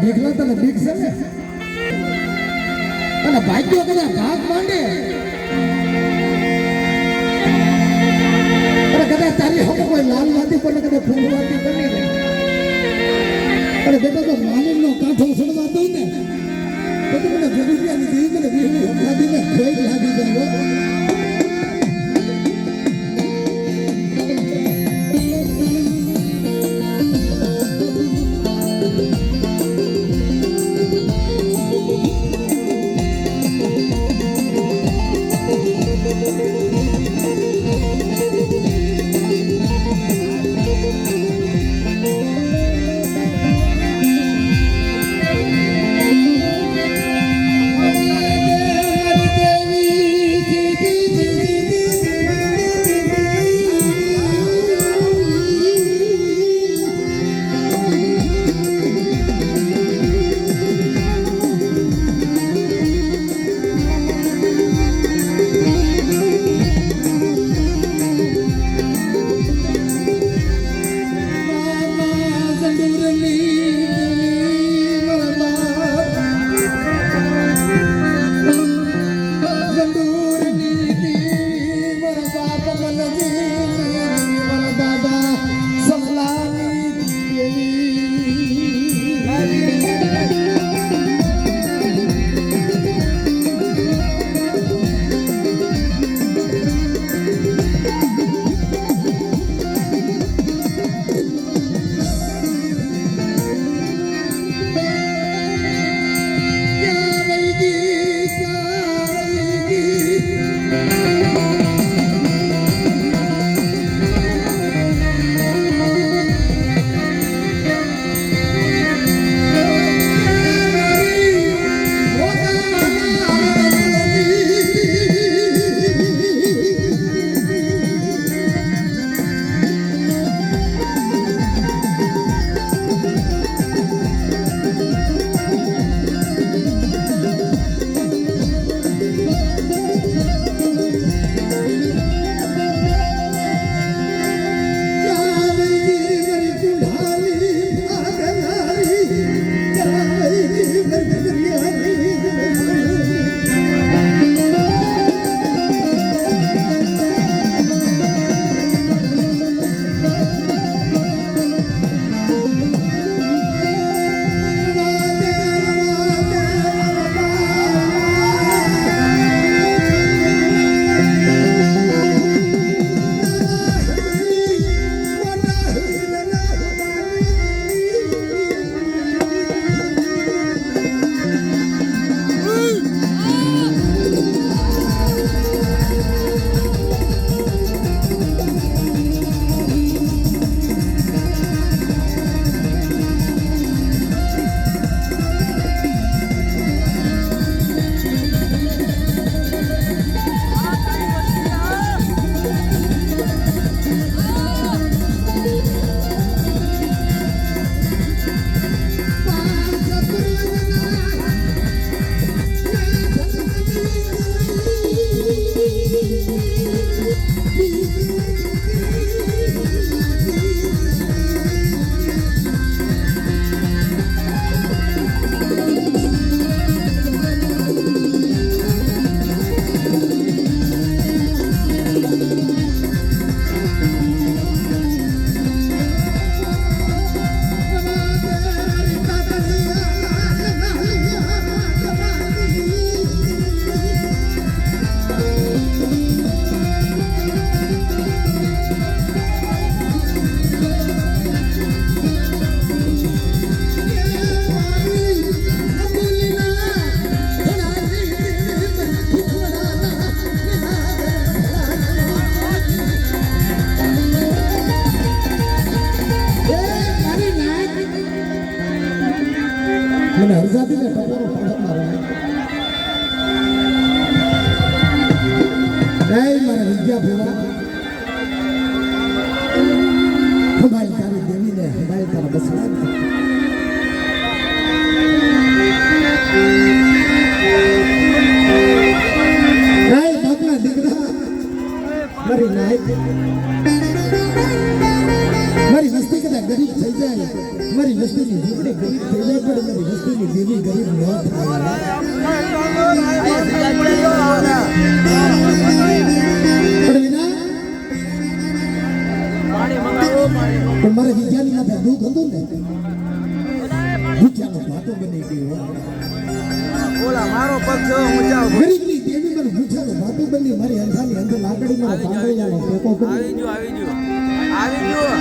ભેગલા તને ભીખ છે ને અને ભાગ્યો કદાચ ભાગ માંડે અને કદાચ તારી હમ કોઈ લાલ વાતી પર કદાચ ફૂલ વાતી કરી દે અને બેટા તો માલિક નો કાંઠો સડવા દઉં ને તો મને ભેગું મને વીહળી હમણાં કોઈ લાગી જાય મને હરજાતી ને ટકોરો પાડતા રહે મારા વિદ્યા ભેવા હમારી તારી દેવીને હમારી તારા બસવા આપણી ગરીબ થઈ જાય પણ એની વસ્તુની દેવી ગરીબ ન થાય પણ વિના પણ મારે વિદ્યાની માથે દુઃખ હતું ને ભૂખ્યાનો ભાતો બની ગયો મારો પગ જો ઊંચા ગરીબની દેવી મને ભૂખ્યાનો ભાતો બની મારી અંધાની અંદર લાકડી મારો પાંદડાનો ટેકો કરી આવી ગયો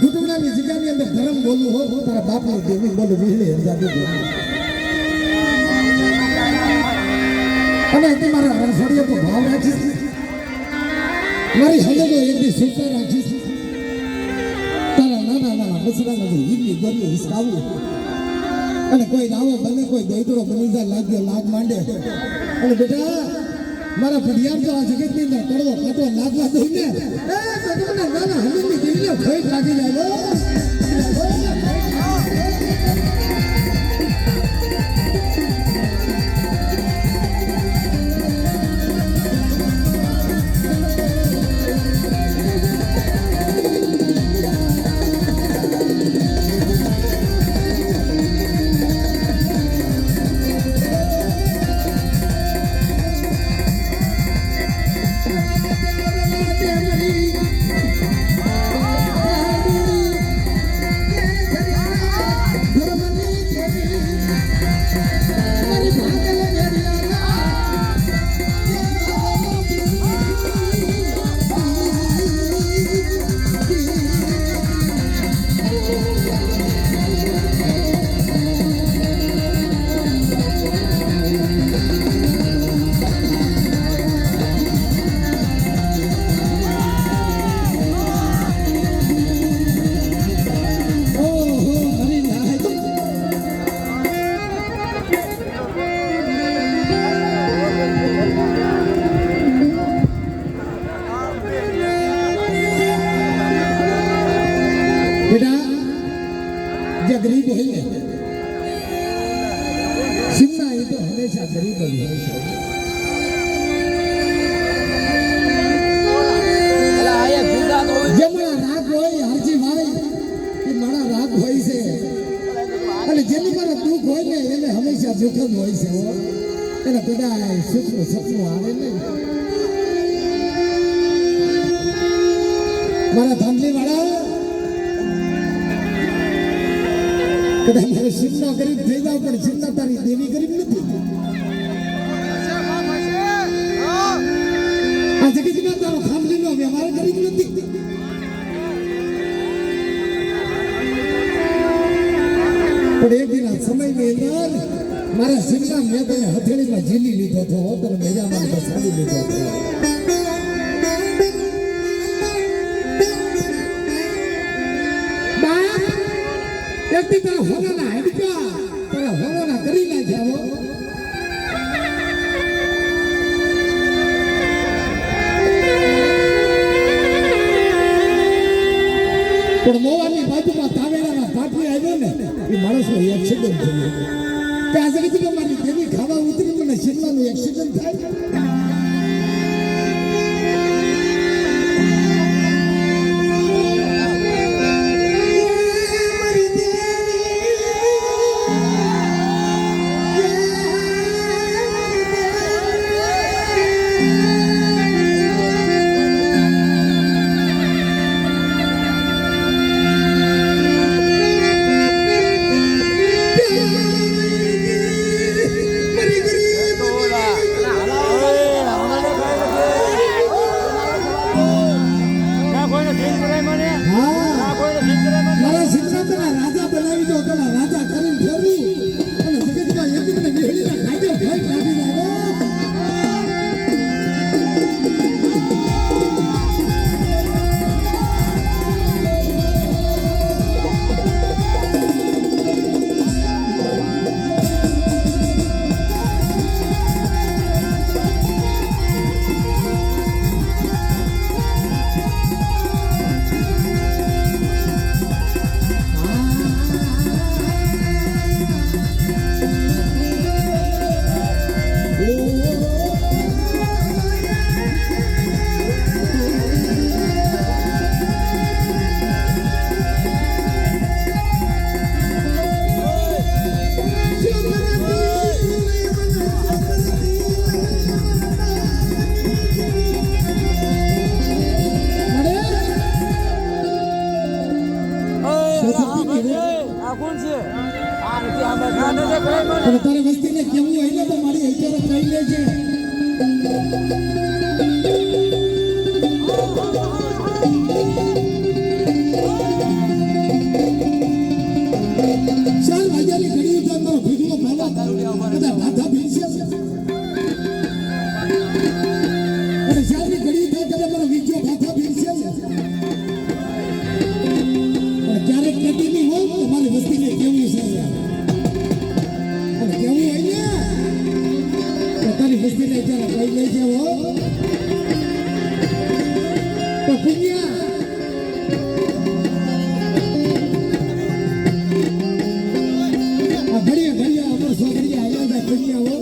ઘૂંટણાની જગ્યાની અંદર ધર્મ બોલવું હોય હું તારા બાપની દેવી બોલું વીજળી હરજાતી બોલું અને તે મારા રણછોડીએ તો ભાવ રાખીશ મારી હદો એકની સૂચના રાખીશ તારા નાના બસડાના તો ઈદની ગોળીઓ હિસકાવું અને કોઈ રાવો બને કોઈ દોઈતરો બની જાય લાગ્યો લાગ માંડે અને બેટા મારા ફળિયાર તો આ જગતની અંદર કડવો કાટો નાગવા દઉં ને તો તમને નાના હમીરની દેવીને ભય લાગી જાય એને બધા સપનું આવે ને મારા ધામલી વાળા કદાચ મારે સિમના ગરીબ થઈ જાવ પણ સિમના તારી દેવી ગરીબ નથી આ જગતમાં તારો ધામલીનો વ્યવહાર ગરીબ નથી પણ એક દિન સમયની અંદર મારા સિમના મેં તને હથેળીમાં ઝીલી લીધો હતો તને મેજામાં બસાવી લીધો હતો એકથી તારા હોનાના હેડકા તારા હોનાના કરી નાખ્યા પણ મોવાની બાજુમાં તાવેરાના પાટલી આવ્યો ને એ માણસનો એક્સિડન્ટ થયો કે આજે કીધું કે મારી દેવી ખાવા ઉતરી મને શિમલાનું એક્સિડન્ટ થાય મારા સિદ્ધાંતના રાજા બનાવી દો પેલા રાજા કરીને ફેરવું અને જગતમાં એકને બેહડીના કાયદે ભય કાઢી લાવો તારે વસ્તીને કેવું હોય ને તો મારી હૈચારો કહી લેજે ચાલ વાજાની ઘડી ઉતાર મારો ભીગલો ભાવા બધા માથા ભીંસે અને ચાલની ઘડી ઉતાર કદાચ મારો વિજ્યો માથા ભીંસે પણ ક્યારેક કદી નહીં હોય તો મારી વસ્તીને કેવું છે અને કેવું હોય ને તો તારી વસ્તીને જરા કહી લેજે હો તો પુણ્યા ઘડિયા અમર સો ઘડિયા આવ્યા પુણ્યા હો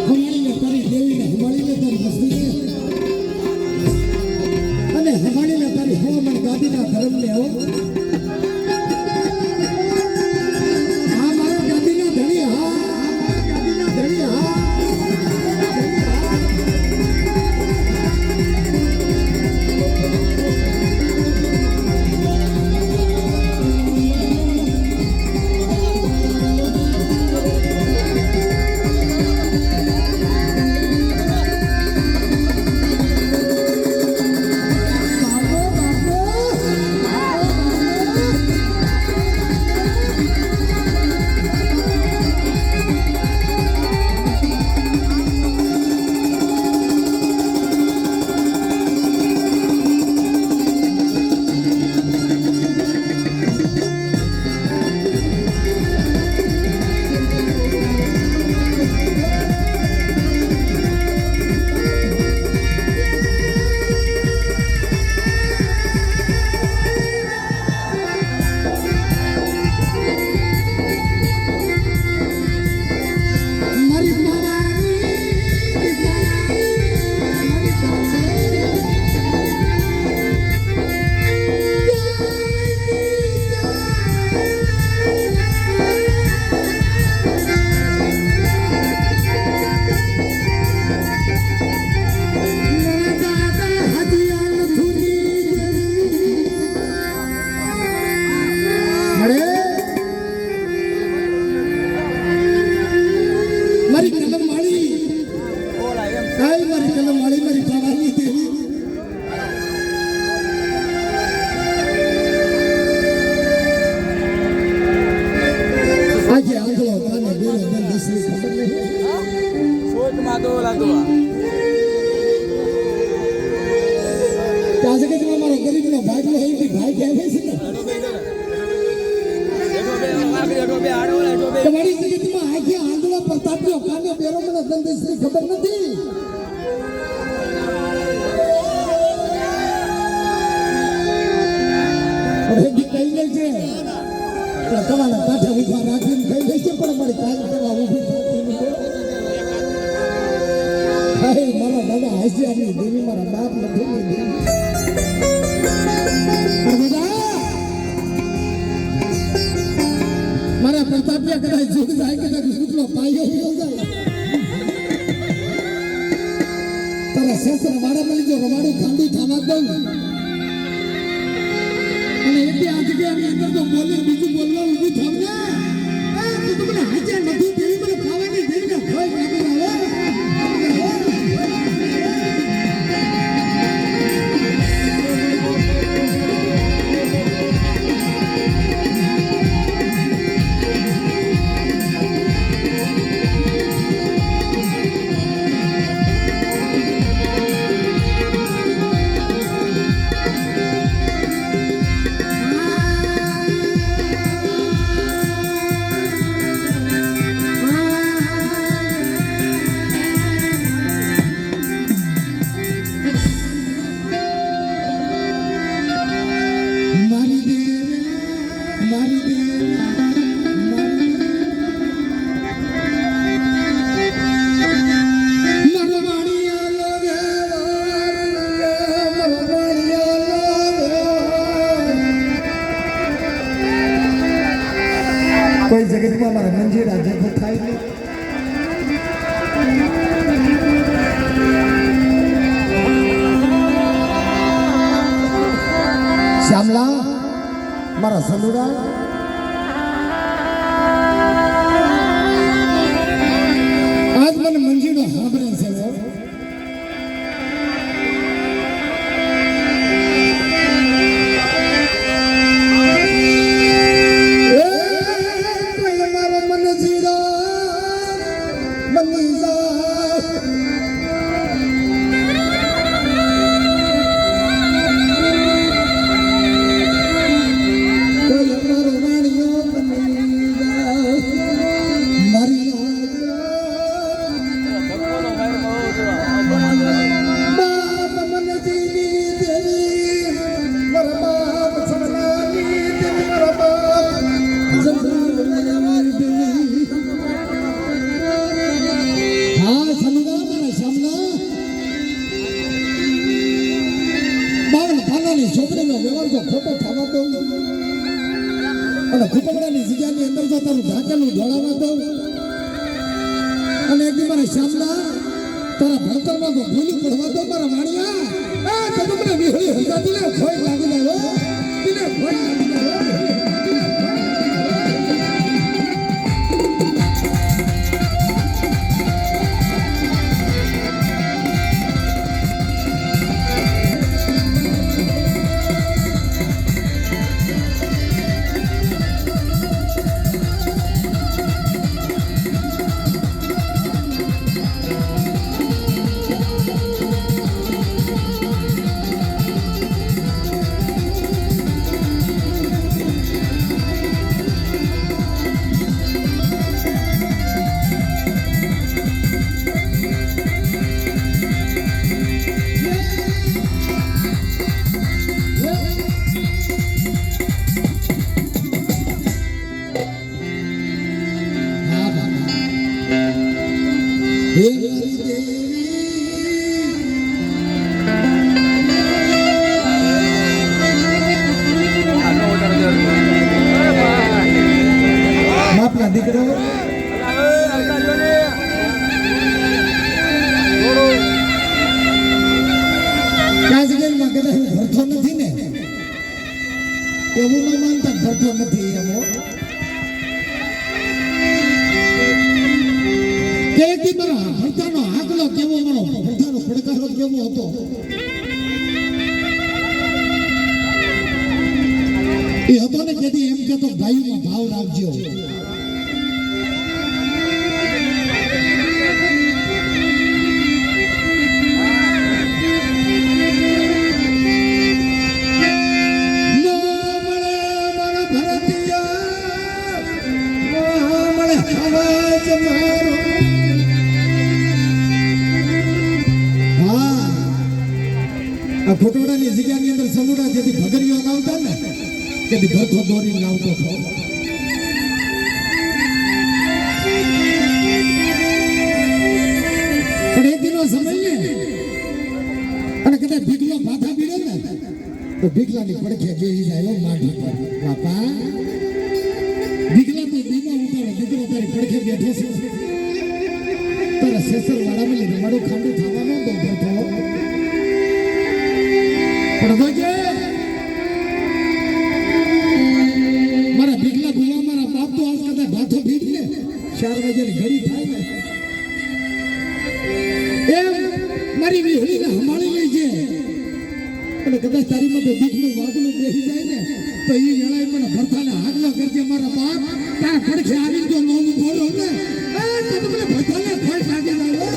હમાડીને તારી દેવીને હમાડીને તારી વસ્તીને અને હમાડીને તારી હવામાન ગાદીના ધર્મને હો આય મારી કલમ વાળી મારી પાવાની દેવી આજે આંગળો કાને બેરો બંધ દસરી ખબર નહીં શોધમાં તો ઓલા તો ત્યાં કે મારો ગરીબનો ભાગલો હોય કે ભાઈ કહેવે છે ને તમારી જગતમાં આજે આંગળો પ્રતાપ્યો કાને બેરો મને બંધ દસરી ખબર નથી રેડી કઈ લે છે તમારા કાંઠે ઉભા રાખીને કઈ લે છે પણ મારી કાન કરવા ઊભી થતી નથી હાય મારા દાદા હાસ્યાની દેવી મારા બાપ નથી દેવી મારા પ્રતાપ્યા કદાચ જોગ જાય કદાચ સુતલો પાયો ઉડો જાય તારા શસ્ત્ર વાળા મળી જો રવાડું ખાંડું થવા દઉં અને એટલે આ જગ્યાની અંદર તો બોલે બીજું બોલવા ઊભી થાવ ને તો તમને હાજર નથી દેવી મને ખાવાની દેવીને ભય લાગી આવે કોઈ જગતમાં મારા મંજીરા જગત થાય નહીં શ્યામલા મારા સંદુડા આજ મને મંજીરો સાંભળે છે છોકરીનો વ્યવહાર તો ખોટો થવા દઉં અને ખુટકડાની જગ્યાની અંદર જો તારું ઢાકેલું ઢોળાવા દઉં અને એક મારા શ્યામલા તારા ભણતરમાં તો ભૂલી પડવા દો મારા વાણિયા તો તમને વિહળી હતા તિને ભય લાગી જાય તિને ભય લાગી જાય બાપના દીકરો કાજગેલમાં કદાચ ભરતો નથી ને એવું ન માનતા ભરતો નથી એમો કે મારા ભરતાનો હાથ આગલો કેવો મારો ભરતાનો પડકારો કેવો હતો. એ હતો ને જેથી એમ કહેતો ભાઈમાં ભાવ રાખજો. આ ખોટોડાની જગ્યાની અંદર સમુડા જેથી ભગરીઓ લાવતા ને તેથી ભરતો દોરી લાવતો હતો. પણ એક દિનો સમય ને અને કદાચ ભીગલો માથા પીડે ને તો ભીગલાની પડખે બેસી જાય માટી પર. બાપા ભીગલા તો દીમાં ઉતારો દીકરો તારી પડખે બેઠો છે તારા સેસર વાળામાં લીધે મારું ખાંડું થવાનો તો ભરતો પણ જોજે મારા ભીગલા ભૂવા મારા બાપ તો આજ કદાચ ભાથો ભીગ ને 4 વાગ્યાની ઘડી થાય ને એમ મારી વિહળીને હમાળી લઈ છે અને કદાચ તારી માં તો દીકનું વાગલું બેસી જાય ને તો એ વેળાએ મને ભરતાને હાગલો કરજે મારા બાપ તારા પડખે આવી તો નોમ બોલો ને તો મને ભરતાને ફળ લાગી જાય.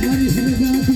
મારી સમજાતી